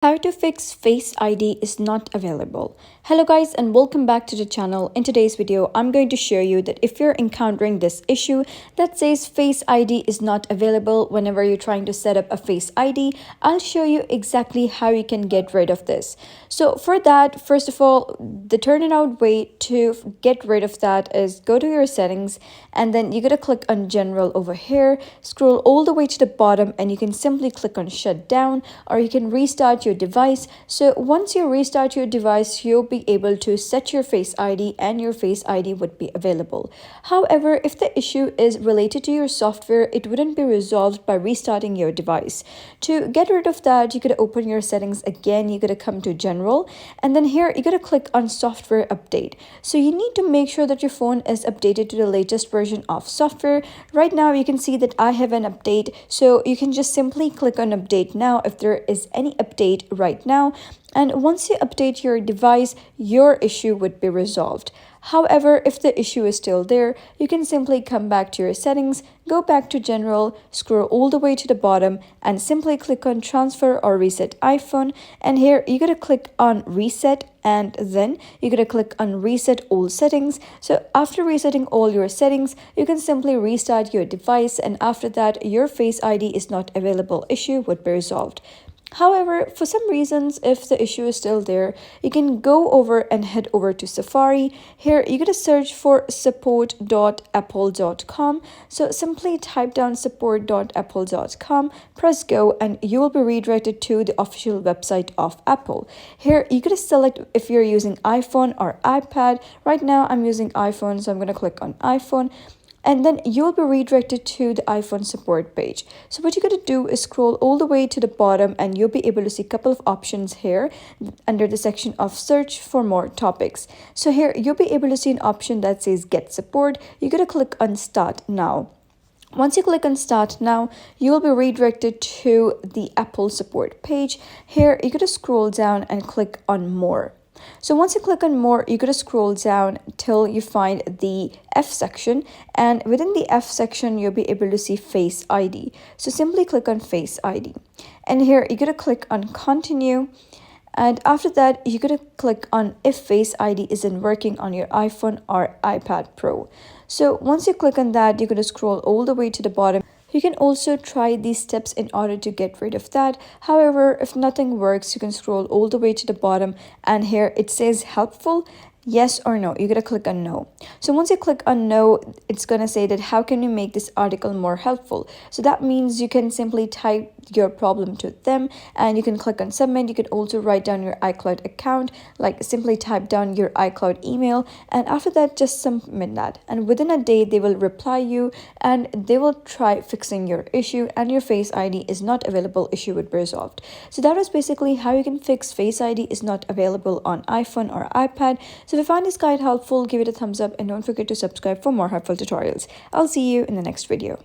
How to fix Face ID is not available. Hello guys and welcome back to the channel. In today's video, I'm going to show you that if you're encountering this issue that says Face ID is not available whenever you're trying to set up a Face ID, I'll show you exactly how you can get rid of this. So for that, first of all, the turnaround way to get rid of that is go to your settings and then you're going to click on general over here, scroll all the way to the bottom and you can simply click on shut down, or you can restart your device. So once you restart your device, you'll be able to set your Face ID and your Face ID would be available. However, if the issue is related to your software, it wouldn't be resolved by restarting your device. To get rid of that, you could open your settings again. You're going to come to general and then here you're going to click on software update. So you need to make sure that your phone is updated to the latest version of software. Right now you can see that I have an update, so you can just simply click on update now if there is any update right now, and once you update your device, your issue would be resolved. However, if the issue is still there, you can simply come back to your settings, go back to general, scroll all the way to the bottom and simply click on transfer or reset iPhone, and here you're going to click on reset and then you're going to click on reset all settings. So after resetting all your settings, you can simply restart your device, and after that your Face ID is not available issue would be resolved. However, for some reasons, if the issue is still there, you can go over and head over to Safari. Here, you're going to search for support.apple.com. So simply type down support.apple.com, press go, and you will be redirected to the official website of Apple. Here, you're going to select if you're using iPhone or iPad. Right now, I'm using iPhone, so I'm going to click on iPhone. And then you'll be redirected to the iPhone support page. So what you're going to do is scroll all the way to the bottom and you'll be able to see a couple of options here under the section of search for more topics. So here you'll be able to see an option that says get support. You're going to click on start now. Once you click on start now, you will be redirected to the Apple support page. Here you're going to scroll down and click on more. So once you click on more, you're going to scroll down till you find the F section, and within the F section you'll be able to see Face ID. So simply click on Face ID, and here you're going to click on continue, and after that you're going to click on if Face ID isn't working on your iPhone or iPad Pro. So once you click on that, you're going to scroll all the way to the bottom. You can also try these steps in order to get rid of that. However, if nothing works, you can scroll all the way to the bottom and here it says helpful. Yes or no, you're going to click on no. So once you click on no, it's going to say that how can you make this article more helpful? So that means you can simply type your problem to them and you can click on submit. You can also write down your iCloud account, like simply type down your iCloud email, and after that just submit that, and within a day they will reply you and they will try fixing your issue and your Face ID is not available issue would be resolved. So that is basically how you can fix Face ID is not available on iPhone or iPad. So if you find this guide helpful, give it a thumbs up and don't forget to subscribe for more helpful tutorials. I'll see you in the next video.